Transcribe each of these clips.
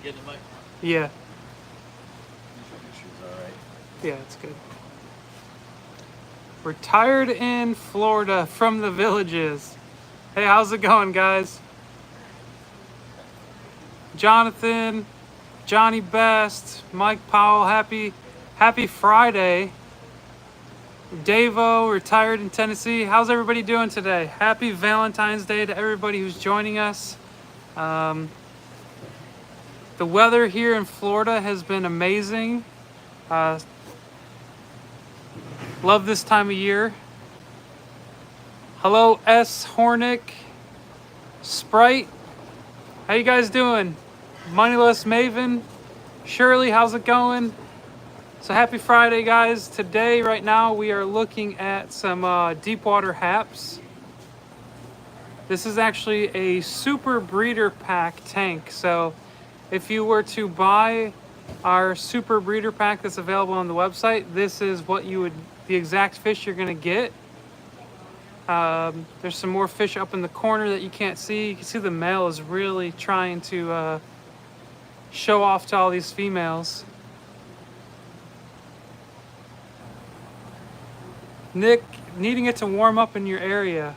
Get the mic? Yeah. All right. Yeah, it's good. Retired in Florida from the villages. Hey, how's it going, guys? Jonathan, Johnny Best, Mike Powell, happy Friday. Davo, retired in Tennessee. How's everybody doing today? Happy Valentine's Day to everybody who's joining us. The weather here in Florida has been amazing. Love this time of year. Hello, S. Hornick, Sprite. How you guys doing? Moneyless Maven, Shirley, how's it going? So happy Friday, guys. Today, right now, we are looking at some deep water haps. This is actually a super breeder pack tank. So if you were to buy our super breeder pack that's available on the website, this is what the exact fish you're gonna get. There's some more fish up in the corner that you can't see. You can see the male is really trying to show off to all these females. Nick, needing it to warm up in your area.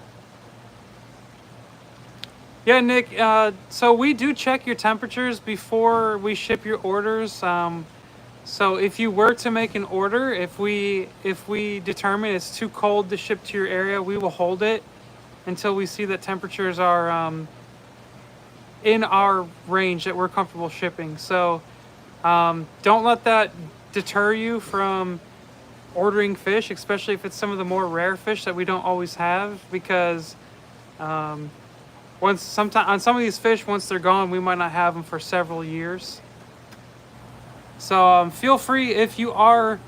Yeah, Nick, so we do check your temperatures before we ship your orders. So if you were to make an order, if we determine it's too cold to ship to your area, we will hold it until we see that temperatures are in our range that we're comfortable shipping. So don't let that deter you from ordering fish, especially if it's some of the more rare fish that we don't always have, because on some of these fish, once they're gone, we might not have them for several years. So feel free, if you are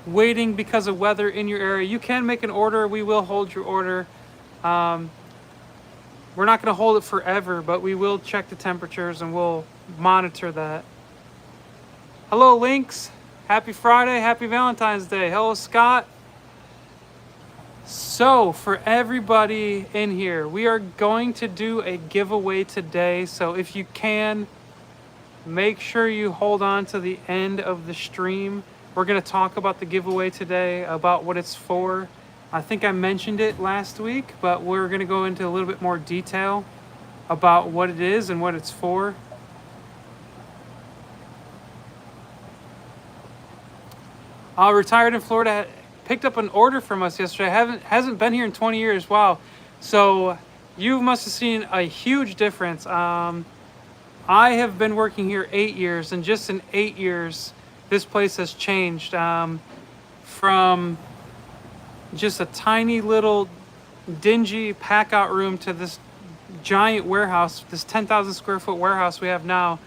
waiting because of weather in your area, you can make an order. We will hold your order. We're not going to hold it forever, but we will check the temperatures and we'll monitor that. Hello, Lynx. Happy Friday. Happy Valentine's Day. Hello, Scott. So for everybody in here, we are going to do a giveaway today. So if you can, make sure you hold on to the end of the stream. We're going to talk about the giveaway today, about what it's for. I think I mentioned it last week, but we're going to go into a little bit more detail about what it is and what it's for. Retired in Florida, picked up an order from us yesterday. Hasn't been here in 20 years. Wow. So you must have seen a huge difference. I have been working here 8 years, and just in 8 years, this place has changed from just a tiny little dingy pack out room to this giant warehouse, this 10,000 square foot warehouse we have now.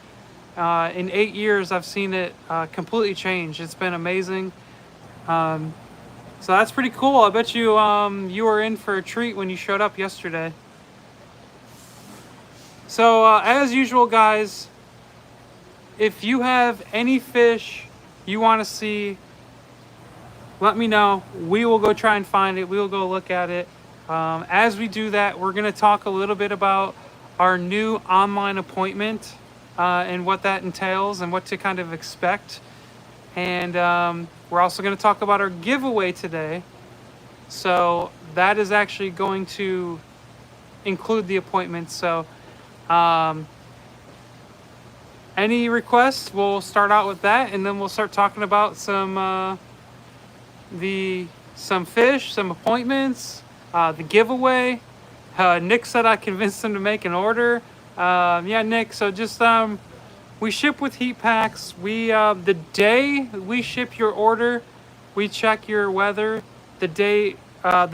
In 8 years, I've seen it completely change. It's been amazing. So that's pretty cool. I bet you you were in for a treat when you showed up yesterday. So as usual, guys, if you have any fish you want to see, let me know. We will go try and find it. We will go look at it. As we do that, we're going to talk a little bit about our new online appointment and what that entails and what to kind of expect. And we're also going to talk about our giveaway today. So that is actually going to include the appointment. So any requests, we'll start out with that, and then we'll start talking about some fish, some appointments, the giveaway. Nick said I convinced him to make an order. Yeah, Nick. So just we ship with heat packs. We the day we ship your order, we check your weather. The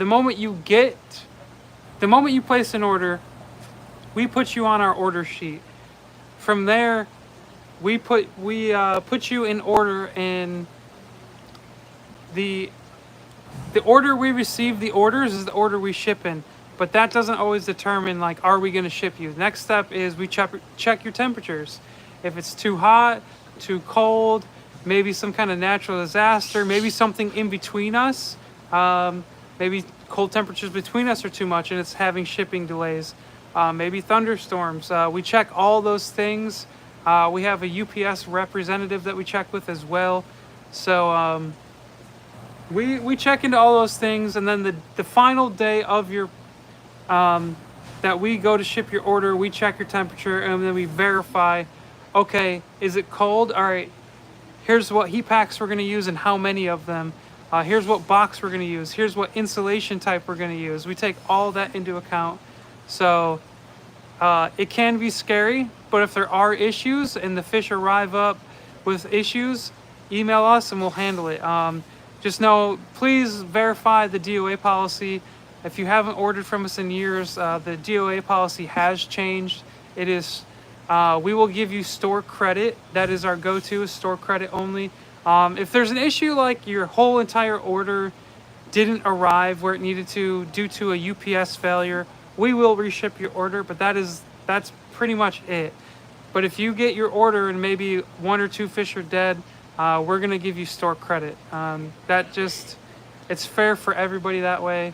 moment you place an order, we put you on our order sheet. From there, we put you in order, and the order we receive the orders is the order we ship in. But that doesn't always determine, like, are we going to ship you. The next step is we check your temperatures. If it's too hot, too cold, maybe some kind of natural disaster, maybe something in between us, maybe cold temperatures between us are too much and it's having shipping delays. maybe thunderstorms. We check all those things. We have a UPS representative that we check with as well. So we check into all those things, and then the final day of your that we go to ship your order, we check your temperature, and then we verify, okay, is it cold? All right, here's what heat packs we're going to use and how many of them. Here's what box we're going to use. Here's what insulation type we're going to use. We take all that into account. So it can be scary, but if there are issues and the fish arrive up with issues, email us and we'll handle it. Just know, please verify the DOA policy. If you haven't ordered from us in years, the DOA policy has changed. It is, we will give you store credit. That is our go-to, store credit only. If there's an issue like your whole entire order didn't arrive where it needed to due to a UPS failure, we will reship your order, but that's pretty much it. But if you get your order and maybe 1 or 2 fish are dead, we're gonna give you store credit. It's fair for everybody that way.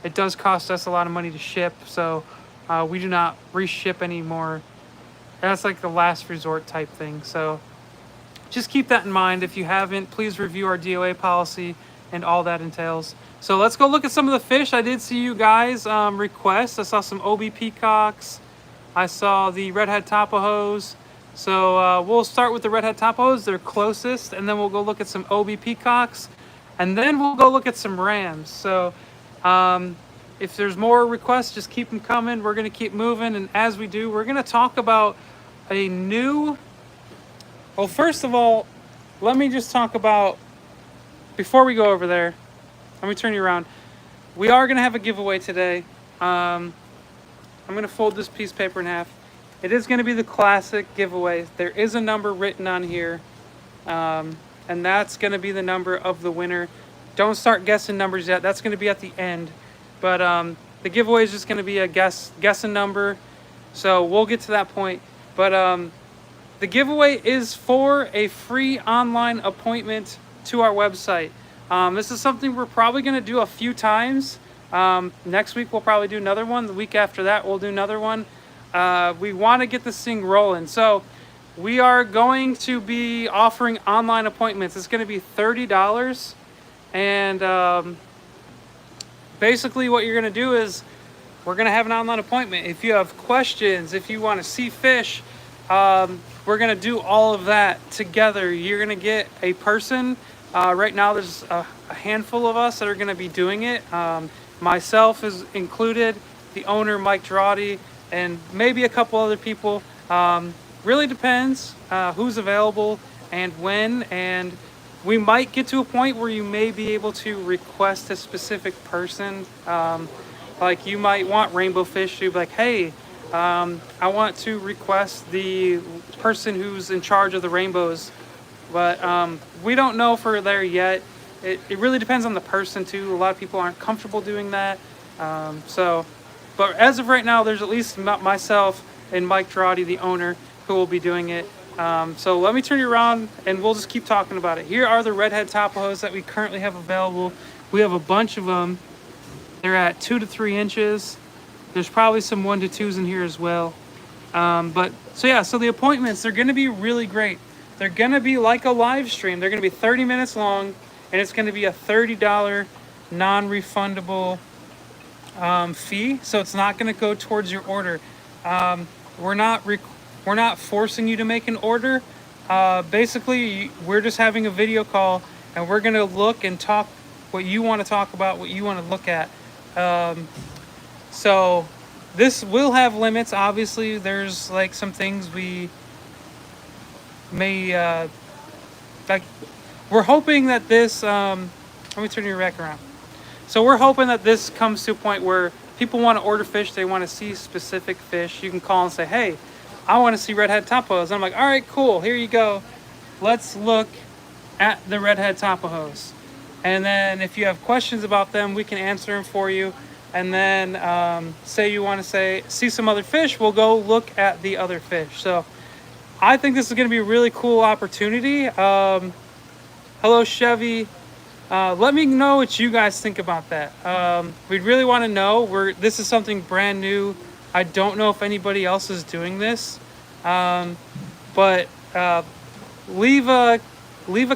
It does cost us a lot of money to ship, so we do not reship anymore. That's like the last resort type thing. So just keep that in mind. If you haven't, please review our DOA policy and all that entails. So let's go look at some of the fish. I did see you guys request. I saw some OB peacocks. I saw the redhead tapajos. So we'll start with the redhead tapajos. They're closest, and then we'll go look at some OB peacocks, and then we'll go look at some rams. So if there's more requests, just keep them coming. We're going to keep moving, and as we do, we're going to talk about a new... Well, first of all, let me just talk about, before we go over there, let me turn you around. We are going to have a giveaway today. I'm going to fold this piece of paper in half. It is going to be the classic giveaway. There is a number written on here, and that's going to be the number of the winner. Don't start guessing numbers yet. That's going to be at the end. But the giveaway is just going to be a guessing number. So we'll get to that point. But the giveaway is for a free online appointment to our website. This is something we're probably going to do a few times. Next week we'll probably do another one. The week after that we'll do another one. We want to get this thing rolling. So we are going to be offering online appointments. It's going to be $30. And basically what you're going to do is we're going to have an online appointment. If you have questions, if you want to see fish, we're going to do all of that together. You're going to get a person. Right now there's a handful of us that are going to be doing it. Myself is included, the owner, Mike Girardi, and maybe a couple other people. Really depends who's available and when. And we might get to a point where you may be able to request a specific person. Like you might want rainbow fish to be like, hey, I want to request the person who's in charge of the rainbows. But we don't know if we're there yet. It really depends on the person too. A lot of people aren't comfortable doing that. But as of right now, there's at least myself and Mike Girardi, the owner, who will be doing it. So let me turn you around and we'll just keep talking about it. Here are the redhead tapajos that we currently have available. We have a bunch of them. They're at 2 to 3 inches. There's probably some 1 to 2s in here as well. So the appointments, they're going to be really great. They're going to be like a live stream. They're going to be 30 minutes long, and it's going to be a $30 non-refundable fee. So it's not going to go towards your order. We're not forcing you to make an order. Basically, we're just having a video call, and we're going to look and talk what you want to talk about, what you want to look at. So this will have limits. Obviously, there's like some things we may like. We're hoping that this. Let me turn your back around. So we're hoping that this comes to a point where people want to order fish. They want to see specific fish. You can call and say, "Hey, I want to see redhead tapajos." And I'm like, "All right, cool. Here you go. Let's look at the redhead tapajos." And then if you have questions about them, we can answer them for you. And then say you want to see some other fish, we'll go look at the other fish. So I think this is going to be a really cool opportunity. Hello, Chevy. Let me know what you guys think about that. We'd really want to know. This is something brand new. I don't know if anybody else is doing this, but leave a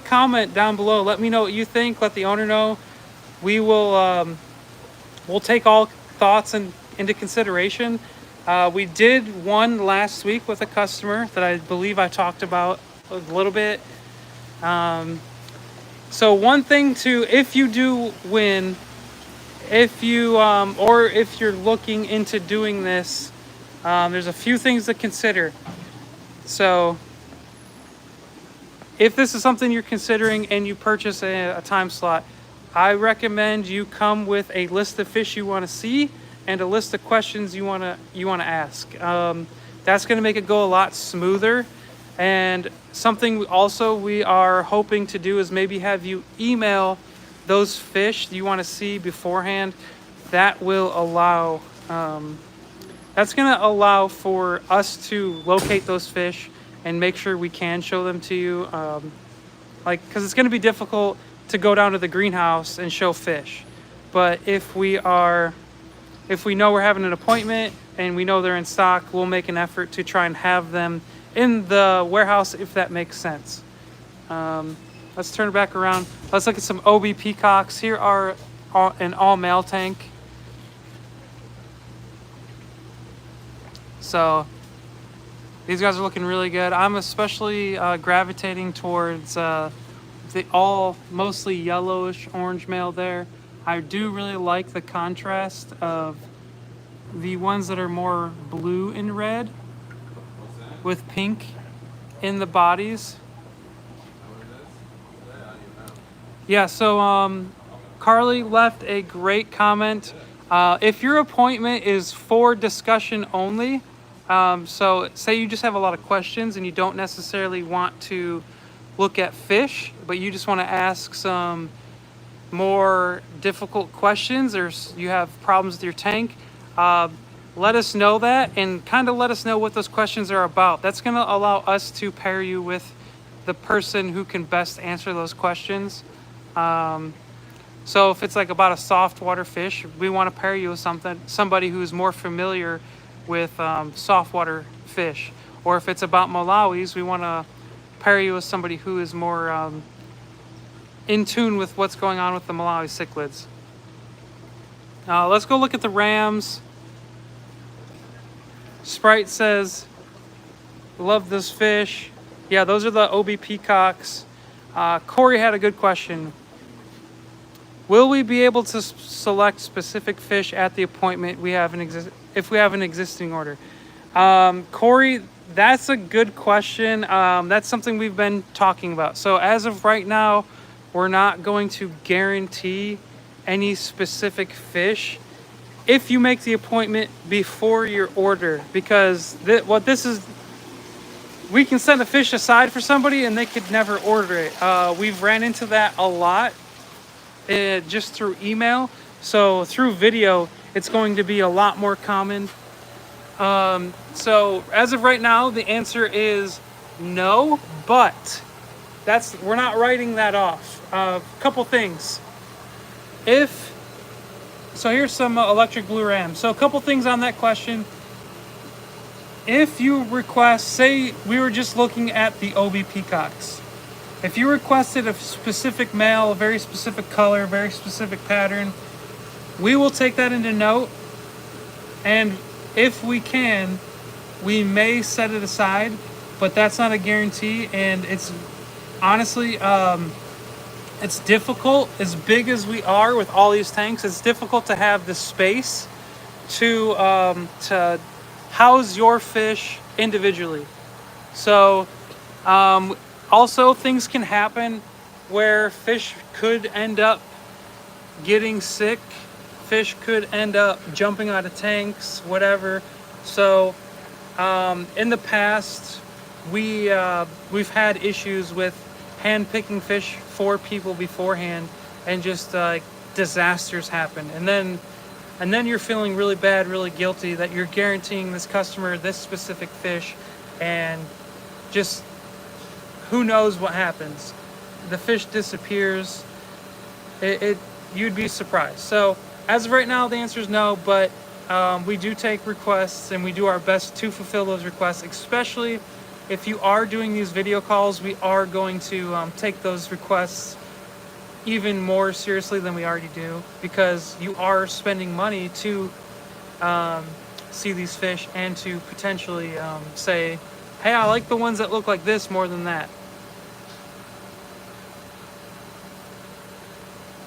comment down below. Let me know what you think. Let the owner know. We will we'll take all thoughts into consideration. We did one last week with a customer that I believe I talked about a little bit. So one thing if you do win, if you or if you're looking into doing this, there's a few things to consider. So if this is something you're considering and you purchase a time slot, I recommend you come with a list of fish you want to see and a list of questions you want to ask. That's going to make it go a lot smoother. And something also we are hoping to do is maybe have you email those fish you want to see beforehand. That will allow that's going to allow for us to locate those fish and make sure we can show them to you. Because it's going to be difficult to go down to the greenhouse and show fish. But if we know we're having an appointment and we know they're in stock, we'll make an effort to try and have them in the warehouse, if that makes sense. Let's turn it back around. Let's look at some OB peacocks. Here are an all male tank. So these guys are looking really good. I'm especially gravitating towards the mostly yellowish orange male there. I do really like the contrast of the ones that are more blue and red with pink in the bodies. Yeah, so Carly left a great comment. If your appointment is for discussion only, so say you just have a lot of questions and you don't necessarily want to look at fish, but you just want to ask some more difficult questions, or you have problems with your tank, let us know that and kind of let us know what those questions are about. That's going to allow us to pair you with the person who can best answer those questions. So if it's like about a soft water fish, we want to pair you with somebody who's more familiar with soft water fish. Or if it's about Malawis, we want to pair you with somebody who is more in tune with what's going on with the Malawi cichlids. Let's go look at the rams. Sprite says, love this fish. Yeah, those are the OB peacocks. Corey had a good question. Will we be able to select specific fish at the appointment if we have an existing order? Corey, that's a good question. That's something we've been talking about. So as of right now, we're not going to guarantee any specific fish if you make the appointment before your order, because we can send a fish aside for somebody and they could never order it. We've ran into that a lot just through email. So through video, it's going to be a lot more common. So as of right now, the answer is no, but we're not writing that off. Couple things. So here's some electric blue ram. So a couple things on that question. If you request, say we were just looking at the OB peacocks. If you requested a specific male, a very specific color, a very specific pattern, we will take that into note. And if we can, we may set it aside, but that's not a guarantee. And it's honestly, it's difficult, as big as we are with all these tanks, it's difficult to have the space to house your fish individually. So also things can happen where fish could end up getting sick, fish could end up jumping out of tanks, whatever. So in the past, we've had issues with hand picking fish for people beforehand, and just disasters happen, and then you're feeling really bad, really guilty that you're guaranteeing this customer this specific fish, and just who knows what happens. The fish disappears. You'd be surprised. So as of right now, the answer is no, but we do take requests and we do our best to fulfill those requests, especially if you are doing these video calls. We are going to take those requests even more seriously than we already do, because you are spending money to see these fish and to potentially say, hey, I like the ones that look like this more than that.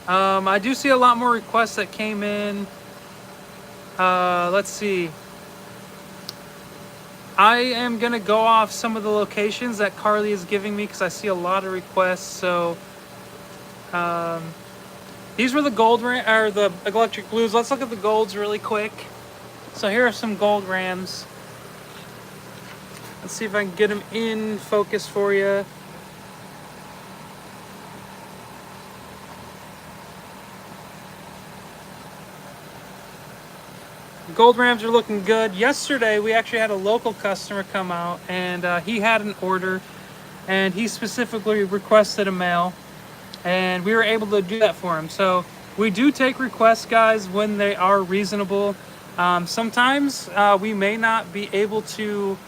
I do see a lot more requests that came in. Let's see. I am going to go off some of the locations that Carly is giving me because I see a lot of requests. So these were the gold or the electric blues. Let's look at the golds really quick. So here are some gold rams. Let's see if I can get them in focus for you. Gold rams are looking good. Yesterday we actually had a local customer come out, and he had an order and he specifically requested a male, and we were able to do that for him. So we do take requests, guys, when they are reasonable. Sometimes we may not be able to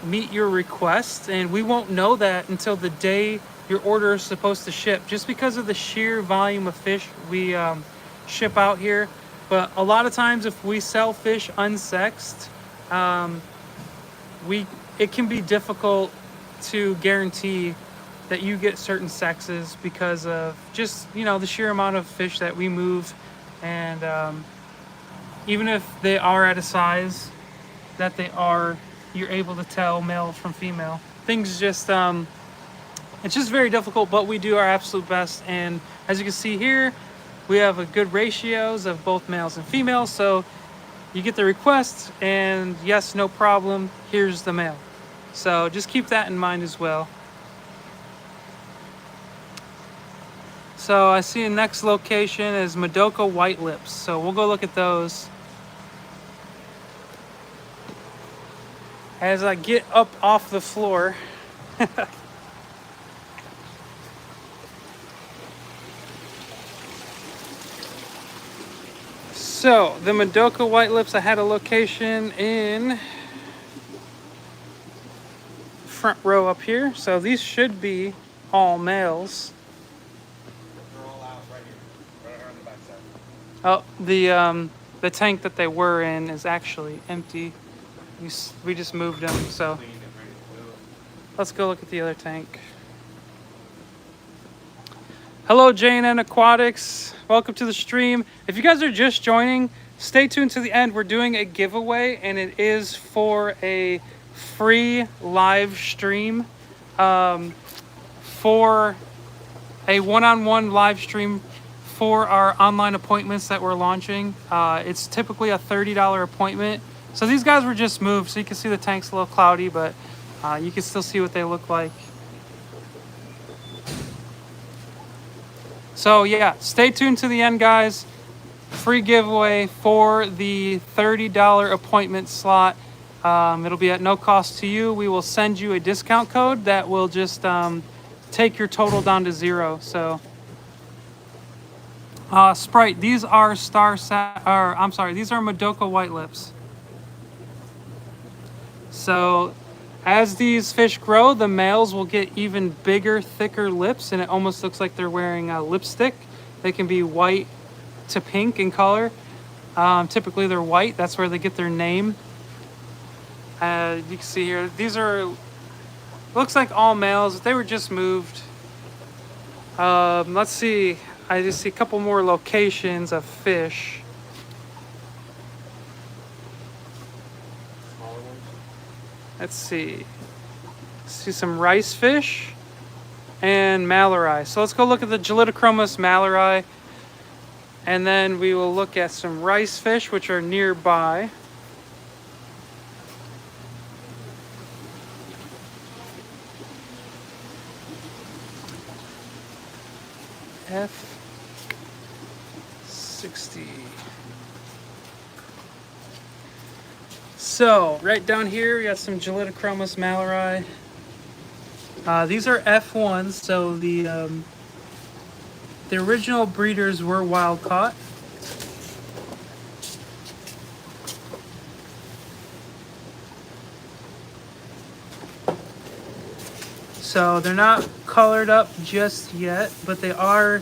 meet your request, and we won't know that until the day your order is supposed to ship, just because of the sheer volume of fish we ship out here. But a lot of times if we sell fish unsexed, it can be difficult to guarantee that you get certain sexes because of just, you know, the sheer amount of fish that we move. And even if they are at a size that they are, you're able to tell male from female. Things just, it's just very difficult, but we do our absolute best. And as you can see here, we have a good ratios of both males and females. So you get the request, and yes, no problem, here's the male. So just keep that in mind as well. So I see the next location is Madoka White Lips. So we'll go look at those. As I get up off the floor. So the Madoka White Lips, I had a location in front row up here. So these should be all males. They're all out right here, right on the backside. Oh, the tank that they were in is actually empty. We just moved them, so let's go look at the other tank. Hello, J&N Aquatics. Welcome to the stream. If you guys are just joining, stay tuned to the end. We're doing a giveaway, and it is for a free live stream, for a one-on-one live stream for our online appointments that we're launching. It's typically a $30 appointment. So these guys were just moved, so you can see the tank's a little cloudy, but you can still see what they look like. So yeah, stay tuned to the end, guys. Free giveaway for the $30 appointment slot. It'll be at no cost to you. We will send you a discount code that will just take your total down to zero. So Sprite, these are these are Madoka White Lips. So as these fish grow, the males will get even bigger, thicker lips, and it almost looks like they're wearing a lipstick. They can be white to pink in color. Typically they're white. That's where they get their name. You can see here, these are, looks like all males. They were just moved. Let's see. I just see a couple more locations of fish. Let's see. See some rice fish and mallory. So let's go look at the Gelitochromis mallory, and then we will look at some rice fish which are nearby. F60. So right down here we got some Gelitochromis mallory. These are F1s, so the original breeders were wild caught. So they're not colored up just yet, but they are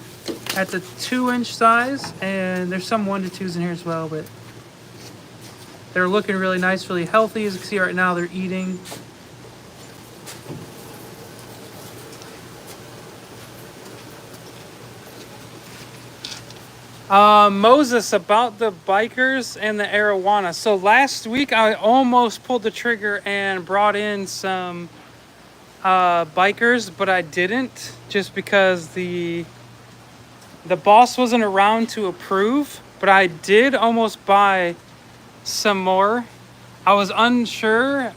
at the 2-inch size, and there's some 1 to 2s in here as well, but they're looking really nice, really healthy. As you can see right now, they're eating. Moses, about the bikers and the arowana. So last week I almost pulled the trigger and brought in some bikers, but I didn't, just because the boss wasn't around to approve. But I did almost buy some more. I was unsure.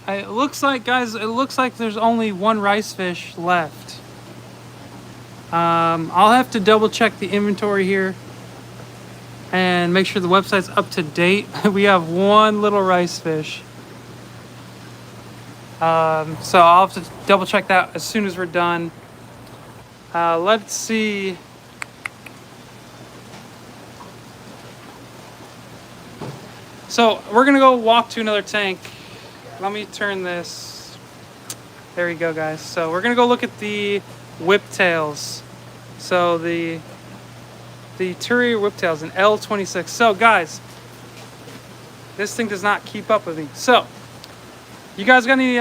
It looks like, guys, it looks like there's only one rice fish left. I'll have to double check the inventory here and make sure the website's up to date. We have one little rice fish. So I'll have to double check that as soon as we're done. Let's see. So we're gonna go walk to another tank. Let me turn this. There we go, guys. So we're gonna go look at the whiptails. So the Turi whiptails in L26. So guys, this thing does not keep up with me. So you guys got any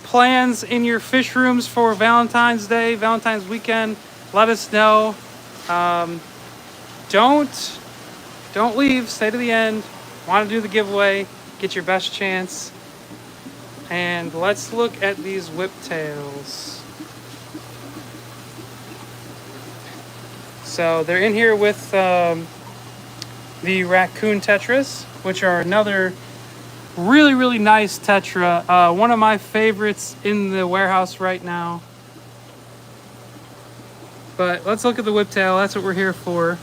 plans in your fish rooms for Valentine's Day, Valentine's weekend? Let us know. Don't leave. Stay to the end. Want to do the giveaway? Get your best chance. And let's look at these whiptails. So they're in here with the raccoon tetras, which are another really, really nice tetra. One of my favorites in the warehouse right now. But let's look at the whiptail. That's what we're here for.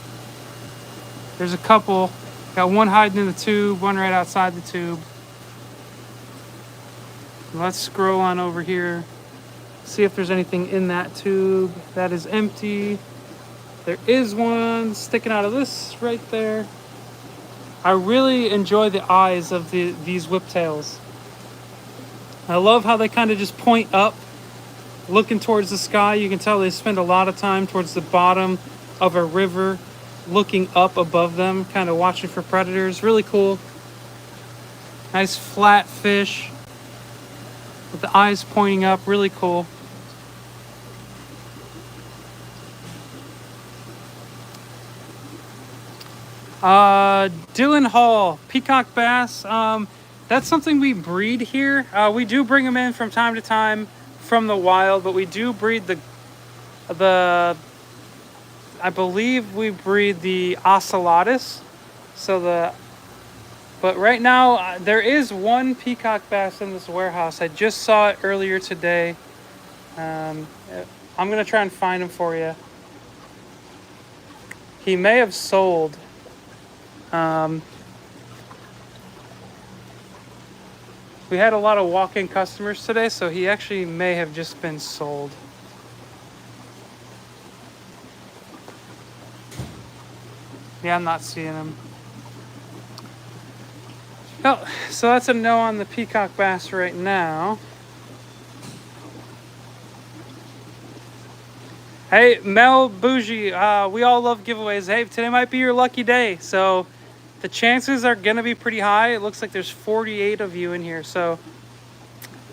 There's a couple. Got one hiding in the tube, one right outside the tube. Let's scroll on over here. See if there's anything in that tube. That is empty. There is one sticking out of this right there. I really enjoy the eyes of these whiptails. I love how they kind of just point up, looking towards the sky. You can tell they spend a lot of time towards the bottom of a river, looking up above them, kind of watching for predators. Really cool. Nice flat fish with the eyes pointing up. Really cool. Dylan Hall, peacock bass. That's something we breed here. We do bring them in from time to time from the wild, but we do breed the I believe we breed the ocellatus. But right now there is one peacock bass in this warehouse. I just saw it earlier today. I'm gonna try and find him for you. He may have sold. We had a lot of walk-in customers today, so he actually may have just been sold. Yeah, I'm not seeing him. Oh, so that's a no on the peacock bass right now. Hey, Mel Bougie, we all love giveaways. Hey, today might be your lucky day, so the chances are gonna be pretty high. It looks like there's 48 of you in here, so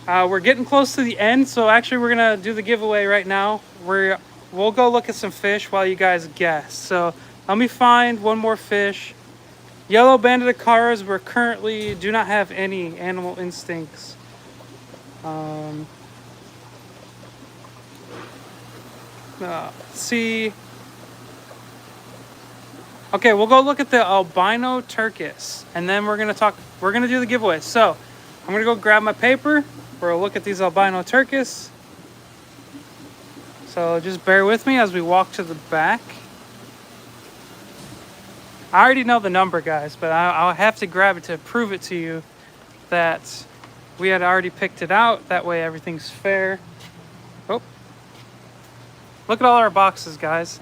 we're getting close to the end. So actually, we're gonna do the giveaway right now. We'll go look at some fish while you guys guess. So let me find one more fish. Yellow banded acaras. We currently do not have any animal instincts. Let's see. Okay, we'll go look at the albino turkis, and then we're gonna do the giveaway. So I'm gonna go grab my paper. We're gonna look at these albino turkis. So just bear with me as we walk to the back. I already know the number, guys, but I'll have to grab it to prove it to you that we had already picked it out. That way everything's fair. Oh, look at all our boxes, guys.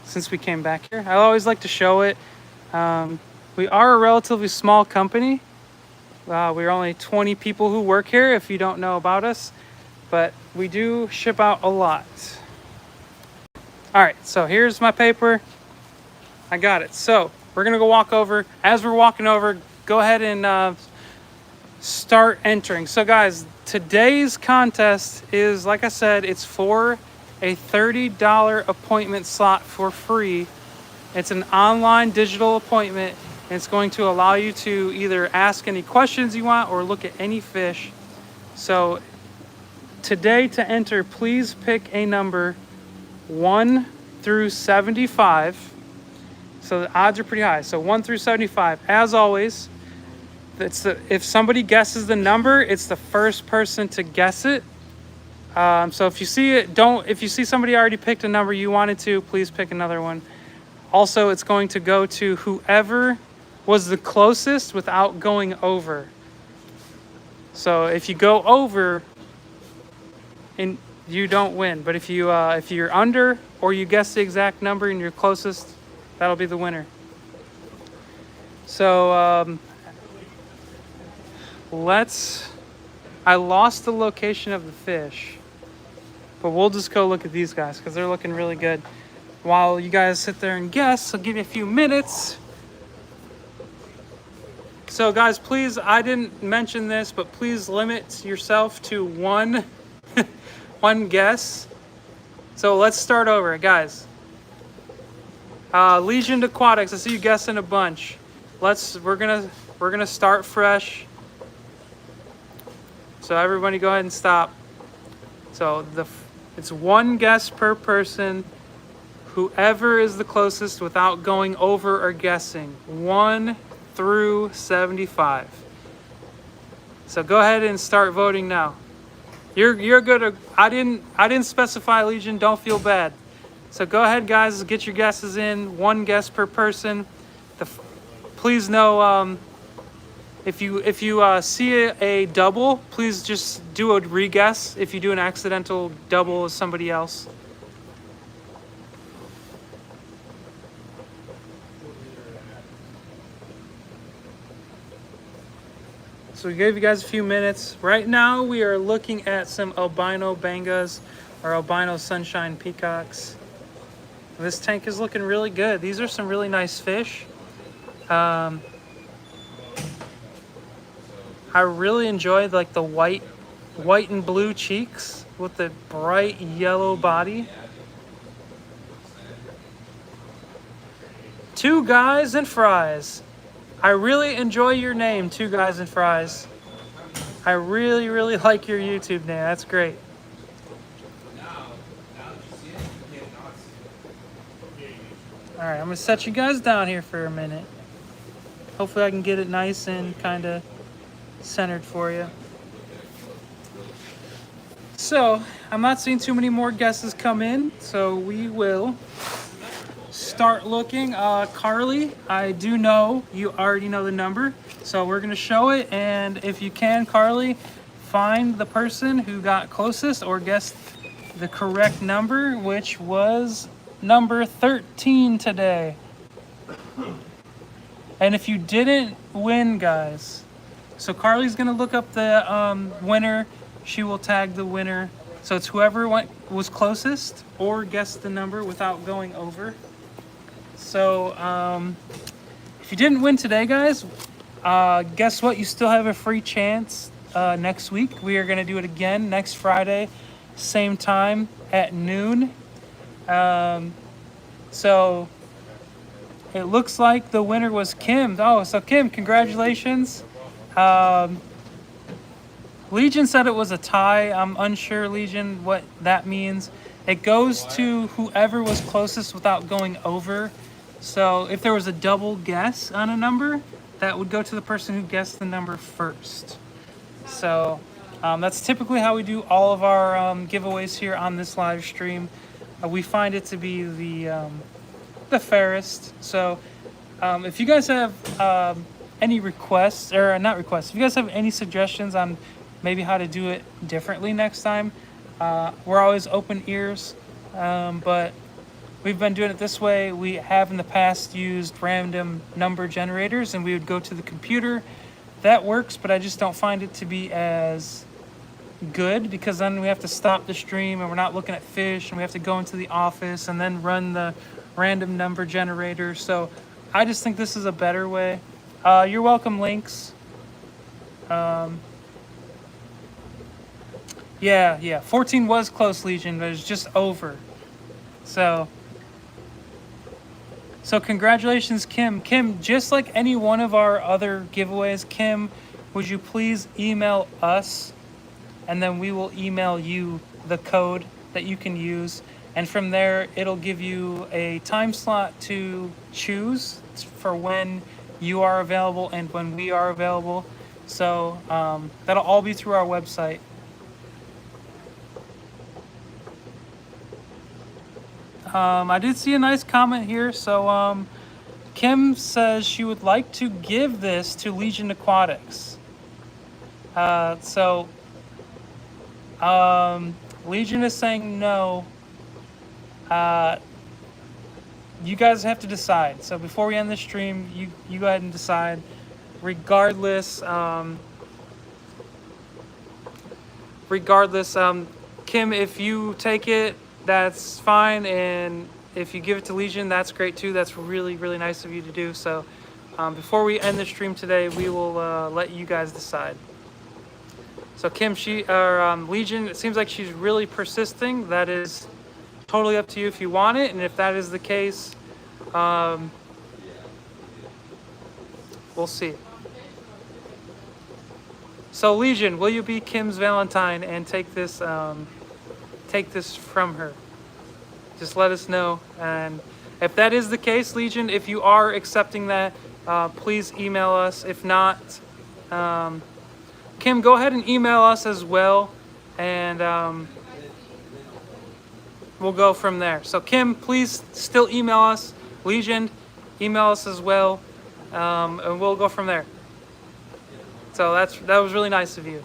Since we came back here, I always like to show it. We are a relatively small company. We're only 20 people who work here, if you don't know about us. but we do ship out a lot. All right, so here's my paper. I got it. So we're gonna go walk over. As we're walking over, go ahead and start entering. So guys, today's contest is, like I said, it's for a $30 appointment slot for free. It's an online digital appointment, and it's going to allow you to either ask any questions you want or look at any fish. So today, to enter, please pick a number 1 through 75. So the odds are pretty high. So 1 through 75. As always, if somebody guesses the number, it's the first person to guess it. So if you see it, if you see somebody already picked a number you wanted to, please pick another one. Also, it's going to go to whoever was the closest without going over. So if you go over, and you don't win. But if you're under or you guess the exact number and you're closest, that'll be the winner. So I lost the location of the fish, but we'll just go look at these guys because they're looking really good. While you guys sit there and guess, I'll give you a few minutes. So guys, please, I didn't mention this, but please limit yourself to one guess. So let's start over, guys. Legion Aquatics, I see you guessing a bunch. We're gonna start fresh. So everybody go ahead and stop. So it's one guess per person. Whoever is the closest without going over or guessing. 1 through 75. So go ahead and start voting now. You're good. I didn't specify, Legion. Don't feel bad. So go ahead, guys. Get your guesses in. One guess per person. Please know if you see a double, please just do a re-guess. If you do an accidental double with somebody else. So we gave you guys a few minutes. Right now we are looking at some albino bangas or albino sunshine peacocks. This tank is looking really good. These are some really nice fish. I really enjoy like the white and blue cheeks with the bright yellow body. Two Guys and Fries. I really enjoy your name, Two Guys and Fries. I really, really like your YouTube name. That's great. All right, I'm gonna set you guys down here for a minute. Hopefully I can get it nice and kind of centered for you. So, I'm not seeing too many more guesses come in, so we will start looking. Carly, I do know you already know the number, so we're gonna show it, and if you can, Carly, find the person who got closest or guessed the correct number, which was number 13 today. And if you didn't win, guys, so Carly's gonna look up the winner. She will tag the winner. So it's whoever was closest or guessed the number without going over. So if you didn't win today, guys, guess what? You still have a free chance next week. We are gonna do it again next Friday, same time at noon. So it looks like the winner was Kim. Oh, so Kim, congratulations. Legion said it was a tie. I'm unsure, Legion, what that means. It goes to whoever was closest without going over. So if there was a double guess on a number, that would go to the person who guessed the number first. So that's typically how we do all of our giveaways here on this live stream. We find it to be the fairest. So if you guys have any requests, or not requests, if you guys have any suggestions on maybe how to do it differently next time, we're always open ears. But we've been doing it this way. We have in the past used random number generators, and we would go to the computer. That works, but I just don't find it to be as good, because then we have to stop the stream and we're not looking at fish and we have to go into the office and then run the random number generator. So I just think this is a better way. You're welcome, Lynx. Yeah, 14 was close, Legion, but it's just over. So congratulations, Kim. Kim, just like any one of our other giveaways, Kim, would you please email us, and then we will email you the code that you can use. And from there, it'll give you a time slot to choose for when you are available and when we are available. So that'll all be through our website. I did see a nice comment here. So Kim says she would like to give this to Legion Aquatics. Legion is saying no. You guys have to decide. So before we end the stream, you go ahead and decide. Regardless, Kim, if you take it, that's fine, and if you give it to Legion, that's great too. That's really, really nice of you to do. So before we end the stream today, we will let you guys decide. So Kim, Legion, it seems like she's really persisting. That is totally up to you if you want it, and if that is the case, we'll see. So Legion, will you be Kim's Valentine and take this from her? Just let us know. And if that is the case, Legion, if you are accepting that, please email us. If not, Kim, go ahead and email us as well, and we'll go from there. So Kim, please still email us. Legion, email us as well, and we'll go from there. So that was really nice of you.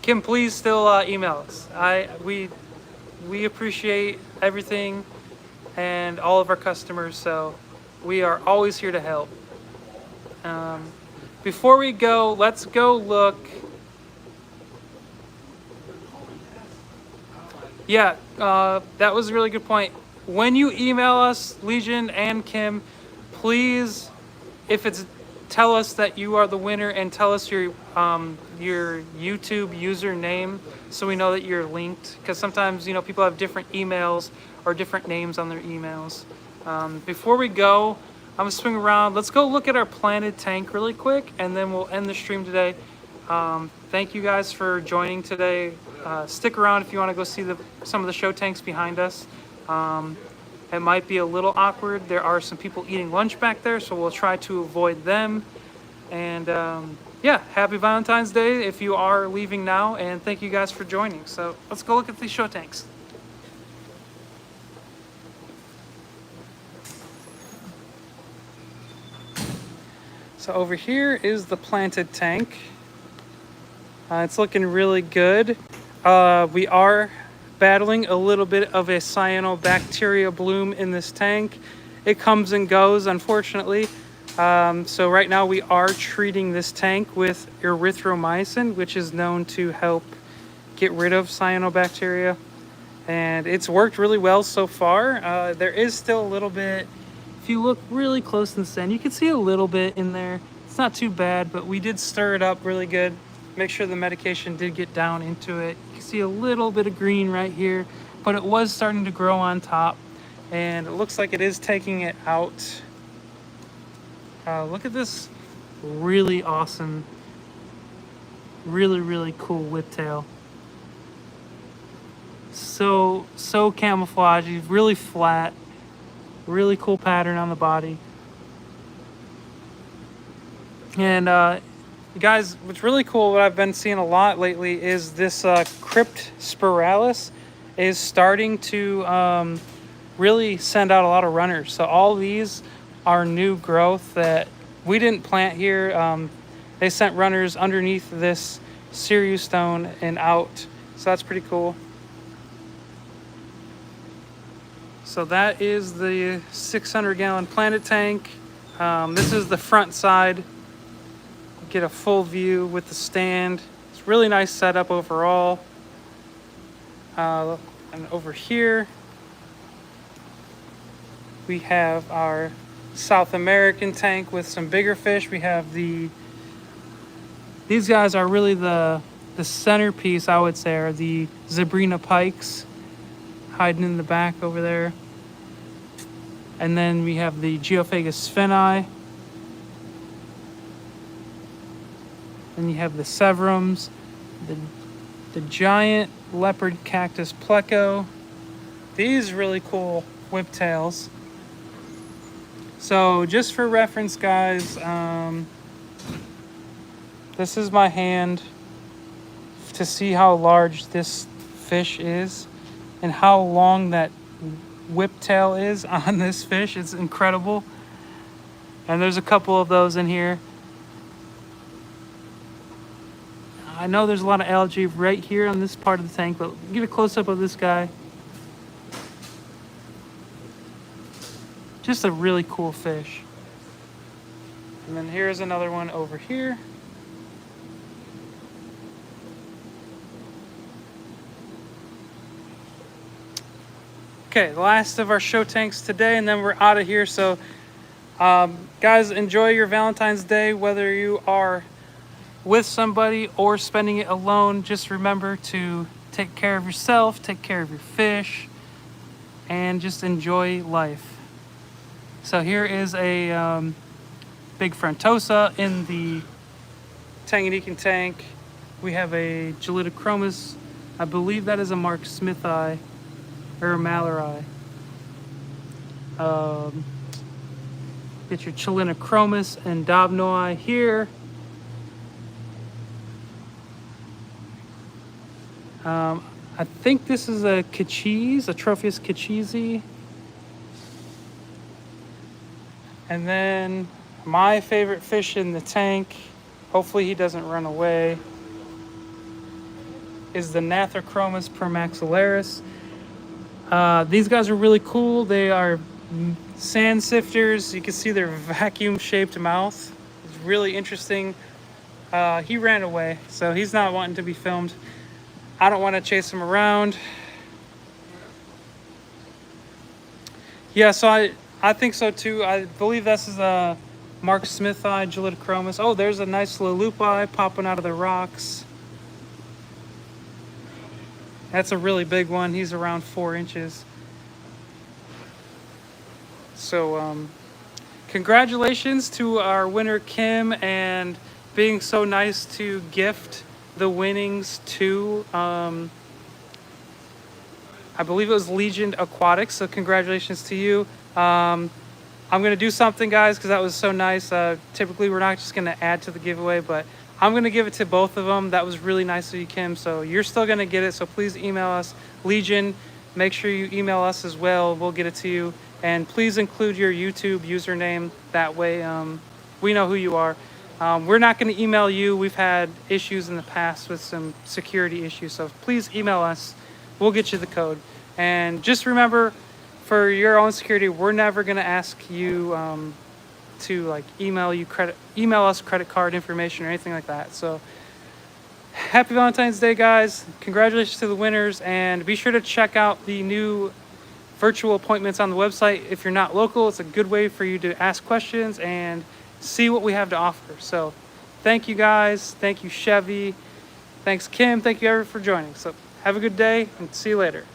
Kim, please still email us. We appreciate everything and all of our customers, so we are always here to help. Before we go, let's go look. Yeah, that was a really good point. When you email us, Legion and Kim, please, tell us that you are the winner and tell us your YouTube username so we know that you're linked. Because sometimes people have different emails or different names on their emails. Before we go, I'm gonna swing around. Let's go look at our planted tank really quick, and then we'll end the stream today. Thank you guys for joining today. Stick around if you want to go see some of the show tanks behind us. It might be a little awkward. There are some people eating lunch back there, so we'll try to avoid them. And yeah, happy Valentine's Day if you are leaving now, and thank you guys for joining. So let's go look at these show tanks. So over here is the planted tank. It's looking really good. We are battling a little bit of a cyanobacteria bloom in this tank. It comes and goes, unfortunately. So right now we are treating this tank with erythromycin, which is known to help get rid of cyanobacteria. And it's worked really well so far. There is still a little bit, if you look really close in the sand, you can see a little bit in there. It's not too bad, but we did stir it up really good. Make sure the medication did get down into it. You can see a little bit of green right here, but it was starting to grow on top, and it looks like it is taking it out. Look at this really awesome, really cool whiptail. So camouflagey, really flat, really cool pattern on the body. And guys, what's really cool, what I've been seeing a lot lately, is this crypt spiralis is starting to really send out a lot of runners. So all these are new growth that we didn't plant here. They sent runners underneath this Sirius stone and out. So that's pretty cool. So that is the 600-gallon planted tank. This is the front side. Get a full view with the stand. It's It's really nice setup overall. And over here, we have our South American tank with some bigger fish. We have these guys are really the centerpiece, I would say, are the Zebrina pikes hiding in the back over there. And then we have the Geophagus sphenai. Then you have the Severums, the giant leopard cactus pleco. These really cool whiptails. So just for reference, guys, this is my hand to see how large this fish is and how long that whiptail is on this fish. It's incredible. And there's a couple of those in here. I know there's a lot of algae right here on this part of the tank, but get a close-up of this guy. Just a really cool fish. And then here's another one over here. Okay, the last of our show tanks today, and then we're out of here. So, guys, enjoy your Valentine's Day, whether you are with somebody or spending it alone. Just remember to take care of yourself, take care of your fish, and just enjoy life. So here is a big Frontosa in the Tanganyikan tank. We have a Gelitochromis. I believe that is a Mark Smith eye or a Mallory. Get your Chelinochromis and Dobnoi here. I think this is a Kachese, a Tropheus Kachese. And then my favorite fish in the tank, hopefully he doesn't run away, is the Gnathochromis permaxillaris. These guys are really cool. They are sand sifters. You can see their vacuum-shaped mouth. It's really interesting. He ran away, so he's not wanting to be filmed. I don't want to chase him around. Yeah, so I think so too. I believe this is a Mark Smith eye, Gelitochromis. Oh, there's a nice little eye popping out of the rocks. That's a really big one. He's around 4 inches. So, congratulations to our winner, Kim, and being so nice to gift the winnings to, I believe it was Legion Aquatics. So congratulations to you. I'm going to do something, guys, because that was so nice. Typically, we're not just going to add to the giveaway, but I'm going to give it to both of them. That was really nice of you, Kim. So you're still going to get it. So please email us. Legion, make sure you email us as well. We'll get it to you. And please include your YouTube username. That way we know who you are. We're not going to email you. We've had issues in the past with some security issues. So please email us. We'll get you the code. And just remember, for your own security, we're never going to ask you to like email us credit card information or anything like that. So happy Valentine's Day, guys. Congratulations to the winners, and be sure to check out the new virtual appointments on the website. If you're not local, it's a good way for you to ask questions and see what we have to offer. So thank you, guys. Thank you, Chevy. Thanks, Kim. Thank you, everyone, for joining. So have a good day and see you later.